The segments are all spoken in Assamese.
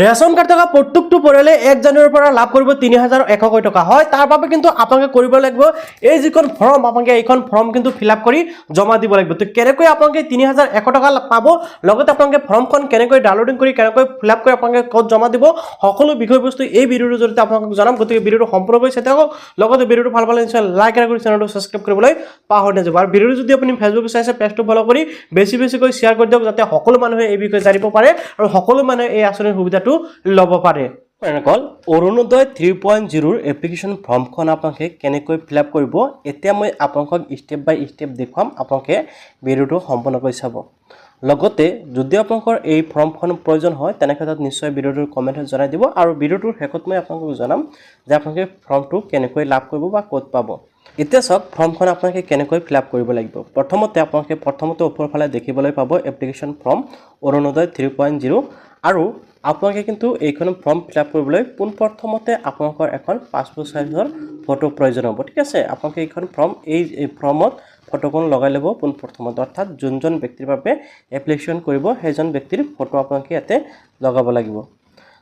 ৰেচন কাৰ্ড থকা প্ৰত্যেকটো পৰিয়ালে 1 জানুৱাৰীৰ পৰা লাভ কৰিব 3100 টকা হয়। তাৰ বাবে কিন্তু আপোনালোকে কৰিব লাগিব এই যিখন ফৰ্ম আপোনালোকে এইখন ফৰ্ম কিন্তু ফিলআপ কৰি জমা দিব লাগিব। তো কেনেকৈ আপোনালোকে 3100 টকা পাব, লগতে আপোনালোকে ফৰ্মখন কেনেকৈ ডাউনলোডিং কৰি কেনেকৈ ফিলআপ কৰি আপোনালোকে ক'ত জমা দিব, সকলো বিষয়বস্তু এই ভিডিঅ'ৰ জৰিয়তে আপোনালোকক জনাম। গতিকে ভিডিঅ'টো সম্পূৰ্ণকৈ চাই থাকক, লগতে ভিডিঅ'টো ভাল পালে নিশ্চয় লাইক কৰি চেনেলটো ছাবস্ক্ৰাইব কৰিবলৈ পাহৰি নাযাব। আৰু ভিডিঅ'টো যদি আপুনি ফেচবুক চাইছে পেজটো ফলো কৰি বেছিকৈ শ্বেয়াৰ কৰি দিয়ক, যাতে সকলো মানুহে এই বিষয়ে জানিব পাৰে আৰু সকলো মানুহে এই আঁচনিৰ সুবিধাটো ল'ব পাৰে। অকল অৰুণোদয় 3.0 এপ্লিকেশ্যন ফৰ্মখন আপোনালোকে কেনেকৈ ফিলআপ কৰিব, এতিয়া মই আপোনালোকক ষ্টেপ বাই ষ্টেপ দেখুৱাম। আপোনালোকে ভিডিঅ'টো সম্পূৰ্ণকৈ চাব। লগতে যদি আপোনালোকৰ এই ফৰ্মখন প্ৰয়োজন হয় তেনেক্ষেত্ৰত নিশ্চয় ভিডিঅ'টোৰ কমেণ্টত জনাই দিব, আৰু ভিডিঅ'টোৰ শেষত মই আপোনালোকক জনাম যে আপোনালোকে ফৰ্মটো কেনেকৈ লাভ কৰিব বা ক'ত পাব। এতিয়া চাওক ফৰ্মখন আপোনালোকে কেনেকৈ ফিলআপ কৰিব লাগিব। প্ৰথমতে ওপৰৰ ফালে দেখিবলৈ পাব এপ্লিকেশ্যন ফৰ্ম অৰুণোদয় 3.0, আৰু আপোনালোকে কিন্তু এইখন ফৰ্ম ফিলআপ কৰিবলৈ পোনপ্ৰথমতে আপোনালোকৰ এখন পাছপোৰ্ট সাইজৰ ফটো প্ৰয়োজন হ'ব। ঠিক আছে, আপোনালোকে এইখন এই ফৰ্মত ফটোখন লগাই ল'ব পোনপ্ৰথমতে, অৰ্থাৎ যোনজন ব্যক্তিৰ বাবে এপ্লিকেশ্যন কৰিব সেইজন ব্যক্তিৰ ফটো আপোনালোকে ইয়াতে লগাব লাগিব।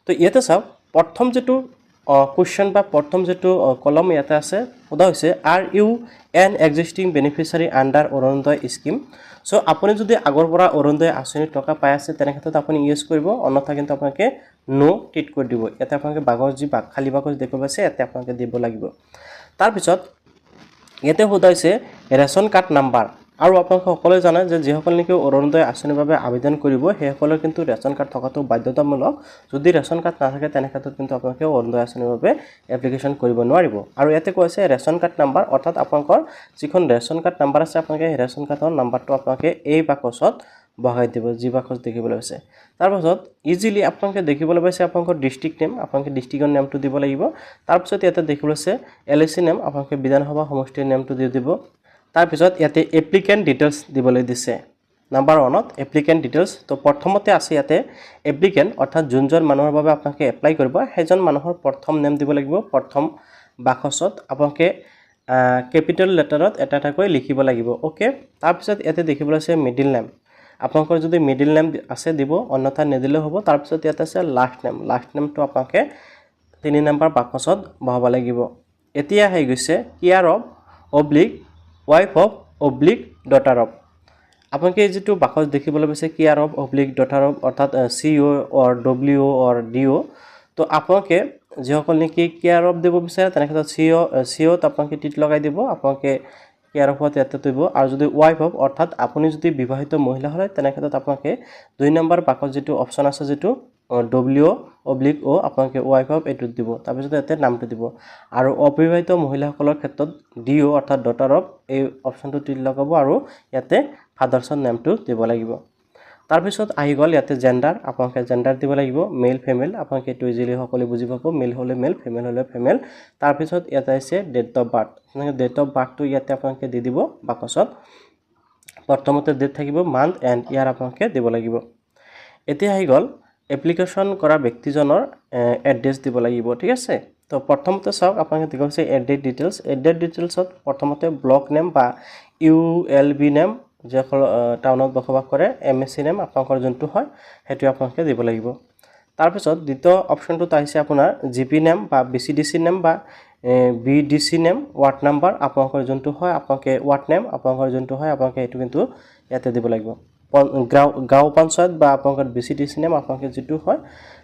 তো ইয়াতে চাওক প্ৰথম যিটো কুৱেশ্যন বা প্ৰথম যিটো কলম ইয়াতে আছে, সোধা হৈছে are you an existing beneficiary under Orunodoi scheme. So' আপুনি যদি আগৰ পৰা অৰুণোদয় আঁচনিৰ টকা পাই আছে তেনেক্ষেত্ৰত আপুনি ইউজ কৰিব, অন্যথা কিন্তু আপোনালোকে ন' টিক কৰি দিব। ইয়াতে আপোনালোকে খালী বাকচ দেখুৱাব পাইছে ইয়াতে আপোনালোকে দিব লাগিব। তাৰপিছত ইয়াতে সোধা হৈছে ৰেচন কাৰ্ড নাম্বাৰ, আৰু আপোনালোকে সকলোৱে জানে যে যিসকল নেকি অৰুণোদয় আঁচনিৰ বাবে আবেদন কৰিব সেইসকলৰ কিন্তু ৰেচন কাৰ্ড থকাটো বাধ্যতামূলক। যদি ৰেচন কাৰ্ড নাথাকে তেনেক্ষেত্ৰত কিন্তু আপোনালোকে অৰুণোদয় আঁচনিৰ বাবে এপ্লিকেশ্যন কৰিব নোৱাৰিব। আৰু ইয়াতে কৈছে ৰেচন কাৰ্ড নাম্বাৰ, অৰ্থাৎ আপোনালোকৰ যিখন ৰেচন কাৰ্ড নাম্বাৰ আছে আপোনালোকে সেই ৰেচন কাৰ্ডৰ নাম্বাৰটো আপোনালোকে এই বাকচত বহাই দিব, যি বাকচ দেখিবলৈ পাইছে। তাৰপাছত ইজিলি আপোনালোকে দেখিবলৈ পাইছে আপোনালোকৰ ডিষ্ট্ৰিক্ট নেম, আপোনালোকে ডিষ্ট্ৰিক্টৰ নেমটো দিব লাগিব। তাৰপিছত ইয়াতে দেখিবলৈ পাইছে LIC নেম, আপোনালোকে বিধানসভা সমষ্টিৰ নেমটো দি দিব। তাৰপিছত ইয়াতে এপ্লিকেণ্ট ডিটেইলছ দিবলৈ দিছে। নাম্বাৰ 1ত এপ্লিকেণ্ট ডিটেইলছ। তো প্ৰথমতে আছে ইয়াতে এপ্লিকেণ্ট, অৰ্থাৎ যোনজন মানুহৰ বাবে আপোনালোকে এপ্লাই কৰিব সেইজন মানুহৰ প্ৰথম নেম দিব লাগিব। প্ৰথম বাকচত আপোনালোকে কেপিটেল লেটাৰত এটা এটাকৈ লিখিব লাগিব। অ'কে, তাৰপিছত ইয়াতে দেখিবলৈ আছে মিডিল নেম, আপোনালোকৰ যদি মিডিল নেম আছে দিব, অন্যথা নিদিলেও হ'ব। তাৰপিছত ইয়াতে আছে লাষ্ট নেমটো আপোনালোকে 3 নম্বৰ বাকচত বহাব লাগিব। এতিয়া হৈ গৈছে care of oblique wife of oblique daughter of. আপোনালোকে যিটো বাকচ দেখিবলৈ পাইছে care of oblique daughter of, অৰ্থাৎ CO or WO or DO। তো আপোনালোকে যিসকল নেকি কেয়াৰ অফ দিব বিচাৰে তেনেক্ষেত্ৰত COত আপোনালোকে টিক লগাই দিব, আপোনালোকে কেয়াৰ অফত ইয়াতে দিব। আৰু যদি ৱাইফ অফ, অৰ্থাৎ আপুনি যদি বিবাহিত মহিলা হয় তেনেক্ষেত্ৰত আপোনালোকে 2 নম্বৰ বাকচ যিটো অপশ্যন আছে যিটো WO/O আপোনালোকে ৱাইফ অফ এইটোত দিব। তাৰপিছত ইয়াতে নামটো দিব। আৰু অবিবাহিত মহিলাসকলৰ ক্ষেত্ৰত DO অৰ্থাৎ ডটাৰ অফ এই অপশ্যনটো টিক লগাব, আৰু ইয়াতে ফাদাৰ্ছৰ নেমটো দিব লাগিব। তাৰপিছত আহি গ'ল ইয়াতে জেণ্ডাৰ, আপোনালোকে জেণ্ডাৰ দিব লাগিব, মেল ফিমেল, আপোনালোকে এইটো ইজিলি সকলোৱে বুজি পাব, মেল হ'লে মেল, ফিমেল হ'লে ফিমেল। তাৰপিছত ইয়াতে আছে date of birth, date of বাৰ্থটো ইয়াতে আপোনালোকে দি দিব বাকচত। প্ৰথমতে ডেট থাকিব, মান্থ এণ্ড ইয়াৰ আপোনালোকে দিব লাগিব। এতিয়া আহি গ'ল এপ্লিকেশ্যন কৰা ব্যক্তিজনৰ এড্ৰেছ দিব লাগিব। ঠিক আছে, তো প্ৰথমতে চাওক আপোনালোকে দেখা হৈছে এড্ৰেছ ডিটেইলছত প্ৰথমতে ব্লক নেম বা ULB নেম, যিসকল টাউনত বসবাস কৰে, MSC নেম আপোনালোকৰ যোনটো হয় সেইটো আপোনালোকে দিব লাগিব। তাৰপিছত দ্বিতীয় অপশ্যনটোত আহিছে আপোনাৰ GP নেম বা BCDC নেম বা BDC নেম, ৱাৰ্ড নাম্বাৰ আপোনালোকৰ যোনটো হয়, আপোনালোকে ৱাৰ্ড নেম আপোনালোকৰ যোনটো হয় আপোনালোকে সেইটো কিন্তু ইয়াতে দিব লাগিব। গাঁও পঞ্চায়ত বা আপোনালোকৰ BCDC নেম আপোনালোকে যিটো হয়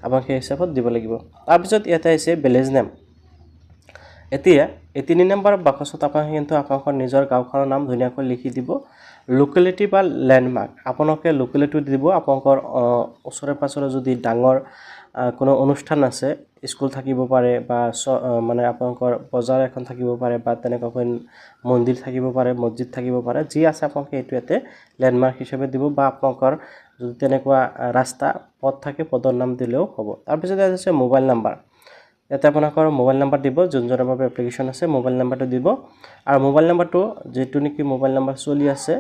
আপোনালোকে সেই হিচাপত দিব লাগিব। তাৰপিছত ইয়াতে আহিছে ভিলেজ নেম। এতিয়া এই 3 নম্বৰ বাকচত আপোনালোকে কিন্তু আপোনালোকৰ নিজৰ গাঁওখনৰ নাম ধুনীয়াকৈ লিখি দিব। লোকেলিটি বা লেণ্ডমাৰ্ক আপোনালোকে লোকেলিটি দিব, আপোনালোকৰ ওচৰে পাঁজৰে যদি ডাঙৰ কোনো অনুষ্ঠান আছে, স্কুল থাকিব পাৰে বা মানে আপোনালোকৰ বজাৰ এখন থাকিব পাৰে বা তেনেকুৱাকৈ মন্দিৰ থাকিব পাৰে, মছজিদ থাকিব পাৰে, যি আছে আপোনালোকে এইটো ইয়াতে লেণ্ডমাৰ্ক হিচাপে দিব, বা আপোনালোকৰ যদি তেনেকুৱা ৰাস্তা পথ থাকে পথৰ নাম দিলেও হ'ব। তাৰপিছত ইয়াত আছে মোবাইল নাম্বাৰ, ইয়াতে আপোনালোকৰ মোবাইল নাম্বাৰ দিব, যোনজনৰ বাবে এপ্লিকেশ্যন আছে মোবাইল নাম্বাৰটো দিব। আৰু মোবাইল নাম্বাৰটো যিটো নেকি মোবাইল নাম্বাৰ চলি আছে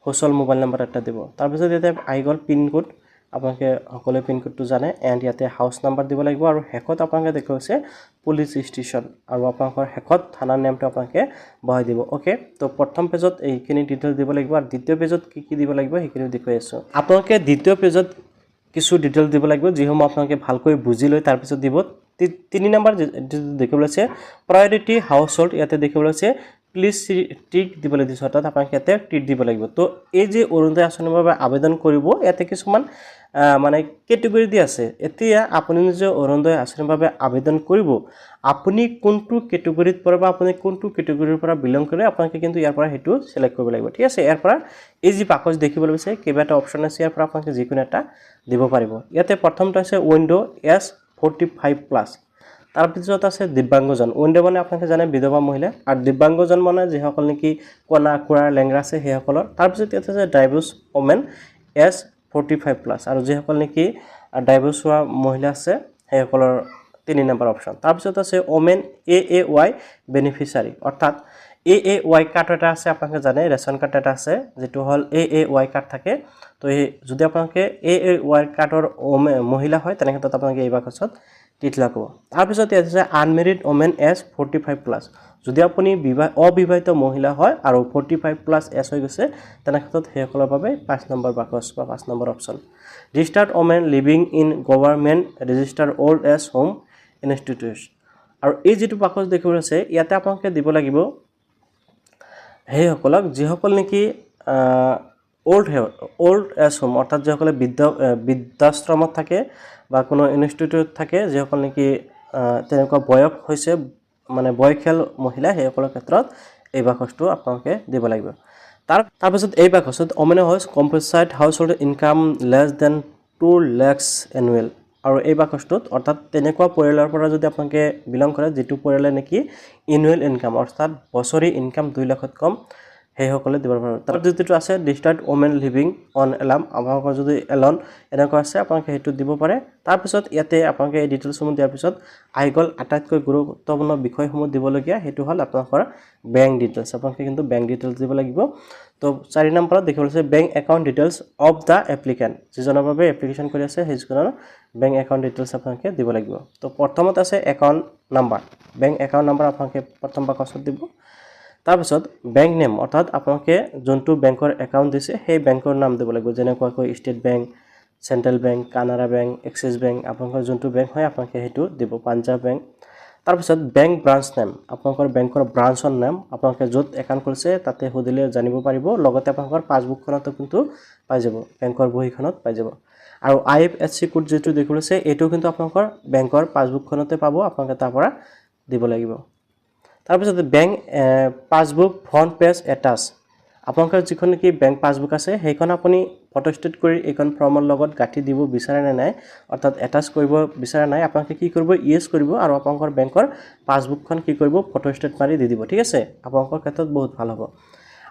হোচল মোবাইল নাম্বাৰ এটা দিব। তাৰপিছত ইয়াতে আহি গ'ল পিনক'ড, আপোনালোকে সকলোৱে পিনক'ডটো জানে, এণ্ড ইয়াতে হাউচ নাম্বাৰ দিব লাগিব। আৰু শেষত আপোনালোকে দেখা হৈছে পুলিচ ষ্টেচন, আৰু আপোনালোকৰ শেষত থানাৰ নেমটো আপোনালোকে বহাই দিব। অ'কে, তো প্ৰথম পেজত এইখিনি ডিটেইলছ দিব লাগিব, আৰু দ্বিতীয় পেজত কি দিব লাগিব সেইখিনি দেখুৱাই আছোঁ। আপোনালোকে দ্বিতীয় পেজত কিছু ডিটেইলছ দিব লাগিব যিসমূহ আপোনালোকে ভালকৈ বুজি লৈ তাৰ পিছত দিব 3 নম্বৰ দেখিবলৈ আছে প্ৰায়োৰিটি হাউসহোল্ড ইয়াতে দেখিবলৈ আছে প্লিজ টিক দিবলৈ দিছে অৰ্থাৎ আপোনালোকে ইয়াতে টিক দিব লাগিব তো এই যে অৰুণোদয় আঁচনিৰ বাবে আবেদন কৰিব ইয়াতে কিছুমান মানে ক্যাটেগৰি দি আছে এতিয়া আপুনি যে অৰুণোদয় আঁচনিৰ বাবে আবেদন কৰিব আপুনি কোনটো ক্যাটেগৰিত পৰবা আপুনি কোনটো ক্যাটেগৰিৰ পৰা বিলং কৰে আপোনালোকে কিন্তু ইয়াৰ পৰা হেতু সিলেক্ট কৰিব লাগিব ঠিক আছে ইয়াৰ পৰা এই যে বাকচ দেখিবলৈ আছে কেইবাটা অপচন আছে ইয়াৰ পৰা আপোনালোকে যিকোনো এটা দিব পাৰিব ইয়াতে প্ৰথমটো আছে উইন্ডো S45+ তাৰ পিছত আছে দিব্যাংগজন উইন্ডো মানে আপোনালোকে জানে বিধৱা মহিলা আৰু দিব্যাংগজন মানে যিসকল নেকি কোনা কুৰা লেংৰা আছে সেইসকলৰ তাৰ পিছত ইয়াতে আছে ডাইভোৰ্স ওমেন S45+ আৰু যিসকল নেকি ডাইভোৰ্স হোৱা মহিলা আছে সেইসকলৰ 3 নম্বৰ অপচন তাৰ পিছত আছে ওমেন AAY বেনিফিচিয়াৰী অৰ্থাৎ AAY কাৰ্ড এটা আছে আপোনালোকে জানে ৰেশন কাৰ্ড এটা আছে যেটো হল AAY কাৰ্ড থাকে তো যদি আপোনালোকে AAY কাৰ্ডৰ মহিলা হয় তেনেক্ষেত্ৰত আপোনালোকে এই বাকচত টিক লাগিব তাৰ পিছত ইয়াত আছে আনমেৰিড ওমেন S45+ যদি আপুনি অবিবাহিত মহিলা হয় আৰু 45+ এজ হৈ গৈছে তেনেক্ষেত্ৰত সেইসকলৰ বাবে 5 নম্বৰ বাকচ বা 5 number option registered women living in government registered old age home institutes আৰু এই যেটো বাকচ দেখিবলৈ আছে ইয়াতে আপোনালোকে দিব লাগিব সেইসকলক যিসকল নেকি ওল্ড এজ হোম অৰ্থাৎ যিসকলে বৃদ্ধাশ্ৰমত থাকে বা কোনো ইনষ্টিটিউট থাকে যিসকল নেকি তেনেকুৱা বয়স হৈছে মানে বয়সীয়াল মহিলা সেইসকলৰ ক্ষেত্ৰত এই বাকচটো আপোনালোকে দিব লাগিব তাৰ পিছত এই বাকচত women house composite household income less than 2 lakh annual আৰু এই বাকচটোত অৰ্থাৎ তেনেকুৱা পৰিয়ালৰ পৰা যদি আপোনালোকে বিলং কৰে যেটো পৰিয়ালে নেকি এনুৱেল ইনকাম অৰ্থাৎ বছৰি ইনকাম 2 লাখত কম সেইসকলে দিব পাৰিব তাৰ যেটো আছে ৰেজিষ্টাৰ্ড ওমেন লিভিং অন এলাম আপোনালোকৰ যদি এলন এনেকুৱা আছে আপোনালোকে হেতু দিব পাৰে তাৰ পিছত ইয়াতে আপোনালোকে এই ডিটেইলছসমূহ দিয়াৰ পিছত আহি গল আটাইতকৈ গুৰুত্বপূৰ্ণ বিষয়সমূহ দিবলগীয়া হেতু হল আপোনালোকৰ বেংক ডিটেইলছ আপোনালোকে কিন্তু বেংক ডিটেইলছ দিব লাগিব তো 4 নম্বৰত দেখিবলৈ আছে bank account details of the applicant যিজনৰ বাবে এপ্লিকেশন কৰি আছে সেইজনৰ বেংক একাউণ্ট ডিটেইলছ আপোনালোকে দিব লাগিব তো প্ৰথমত আছে account number bank account number আপোনালোকে প্ৰথম বাকচত দিব তাৰ পিছত বেংক নেম অৰ্থাৎ আপোনালোকে যোনটো বেংকৰ একাউণ্ট দিছে সেই বেংকৰ নাম দিব লাগিব যেনেকৈ state bank central bank Canara bank Axis bank আপোনালোকৰ যোনটো বেংক হয় আপোনালোকে হেতু দিব পাঞ্জাব বেংক তাৰ পিছত বেংক ব্ৰাঞ্চ নেম আপোনালোকৰ বেংকৰ ব্ৰাঞ্চৰ নাম আপোনালোকে য'ত একাউণ্ট কৰিছে তাতে হদিলে জানিব পাৰিব লগতে আপোনালোকৰ পাছবুকখনতো কিন্তু পাই যাব বেংকৰ বহিখনত পাই যাব আৰু IFSC কোড যেটো দেখিবলৈ আছে এটো কিন্তু আপোনালোকৰ বেংকৰ পাছবুকখনতে পাব আপোনালোকে তাৰ পৰা দিব লাগিব তাৰ পিছত bank passbook front page attach আপোনালোকৰ যিখন কি বেংক পাছবুক আছে সেইখন আপুনি ফটোষ্টেট কৰি এইখন ফৰ্মৰ লগত গাঠি দিব বিচাৰে নাই অৰ্থাৎ এটাচ কৰিব বিচাৰে নাই আপোনালোকে কি কৰিব ইয়েস কৰিব আৰু আপোনালোকৰ বেংকৰ পাছবুকখন কি কৰিব ফটোষ্টেট মাৰি দি দিব ঠিক আছে আপোনালোকৰ ক্ষেত্ৰত বহুত ভাল হ'ব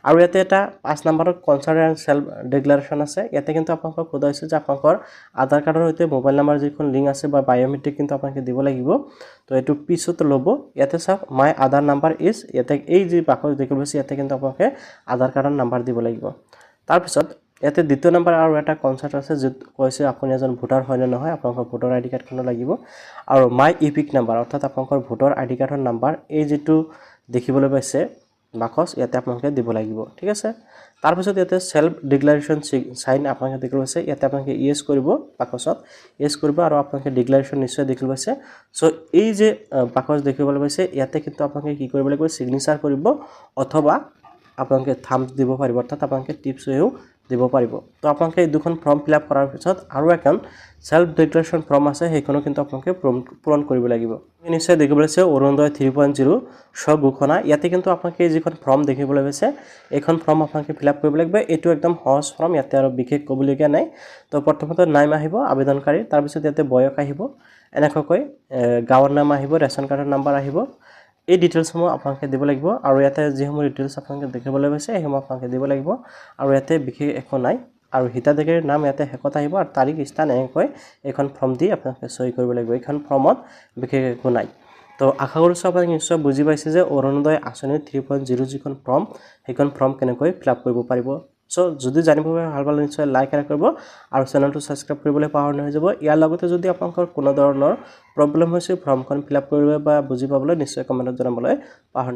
আৰু ইয়াতে এটা 5 নম্বৰৰ কনসাৰ্ন এণ্ড সেলফ ডিক্লাৰেশন আছে ইয়াতে কিন্তু আপোনালোকক কোৱা হৈছে যে আপোনালোকৰ আধাৰ কাৰ্ডৰ সৈতে মোবাইল নম্বৰ যিখন লিংক আছে বা বায়োমেট্ৰিক কিন্তু আপোনালোকে দিব লাগিব তো এটো পিছত ল'ব ইয়াতে চাওক মাই আধাৰ নাম্বাৰ ইজ ইয়াতে এই যে বাকচ দেখিবলৈ আছে ইয়াতে কিন্তু আপোনালোকে আধাৰ কাৰ্ডৰ নাম্বাৰ দিব লাগিব তাৰ পিছত ইয়াতে দ্বিতীয় নম্বৰ আৰু এটা কনসেপ্ট আছে যে কৈছে আপুনি এজন ভোটাৰ হয় নে নহয় আপোনালোকৰ ভোটাৰ আইডি কাৰ্ডখন লাগিব আৰু মাই ইপিক নাম্বাৰ অৰ্থাৎ আপোনালোকৰ ভোটাৰ আইডি কাৰ্ডৰ নাম্বাৰ এই যেটো দেখিবলৈ পাইছে বাকচ ইয়াতে আপোনালোকে দিব লাগিব ঠিক আছে তাৰ পিছত ইয়াতে সেলফ ডিক্লাৰেশন সাইন আপোনালোকে দেখিবলৈ আছে ইয়াতে আপোনালোকে ইয়েস কৰিব বাকচত ইয়েস কৰিব আৰু আপোনালোকে ডিক্লাৰেশন নিশ্চয় দেখিবলৈ আছে সো এই যে বাকচ দেখিবলৈ পাইছে ইয়াতে কিন্তু আপোনালোকে কি কৰিব লাগিব সিগনেচাৰ কৰিব অথবা আপোনালোকে থাম্বস দিব পাৰিব অৰ্থাৎ আপোনালোকে টিপছ হৈও দিব পাৰিব তো আপোনালোকে এই দুখন ফৰ্ম ফিল আপ কৰাৰ পিছত আৰু এখন সেলফ ডিক্লাৰেশন ফৰ্ম আছে সেইখনো কিন্তু আপোনালোকে পূৰণ কৰিব লাগিব নিশ্চয় দেখিবলৈ আছে অৰুণোদয় 3.0 ঘোষণা ইয়াতে কিন্তু আপোনালোকে যিখন ফৰ্ম দেখিবলৈ পাইছে এইখন ফৰ্ম আপোনালোকে ফিল আপ কৰিব লাগিব এটো একদম সহজ ফৰ্ম ইয়াতে আৰু বিশেষ কবলগীয়া নাই তো প্ৰথমতে নাম আহিব আবেদনকাৰী তাৰ পিছত ইয়াতে বয়স আহিব এনেকৈ গাঁৱৰ নাম আহিব ৰেশন কাৰ্ডৰ নাম্বাৰ আহিব এই ডিটেইলছসমূহ আপোনালোকে দিব লাগিব আৰু ইয়াতে যিসমূহ ডিটেইলছ আপোনালোকে দেখিবলৈ পাইছে সেইসমূহ আপোনালোকে দিব লাগিব আৰু ইয়াতে বিশেষ একো নাই আৰু হিতাধিকাৰীৰ নাম ইয়াতে হেকত আহিব আৰু তাৰিখ স্থান এনেকৈ এখন ফৰ্ম দি আপোনালোকে সই কৰিব লাগিব এইখন ফৰ্মত বিশেষ একো নাই তো আশা কৰিছো আপোনালোকে নিশ্চয় বুজি পাইছে যে অৰুণোদয় আঁচনি 3.0 যিখন ফৰ্ম সেইখন ফৰ্ম কেনেকৈ ফিল আপ কৰিব পাৰিব সো যদি জানিব ভাল পালে নিশ্চয় লাইক কৰিব আৰু চেনেলটো সাবস্ক্ৰাইব কৰিবলৈ পাহৰি নাযাব ইয়াৰ লগতে যদি আপোনালোকৰ কোনো ধৰণৰ প্ৰবলেম হৈছে ফৰ্মখন ফিল আপ কৰিব বা বুজি পাবলৈ নিশ্চয় কমেন্টত জনাবলৈ পাহৰি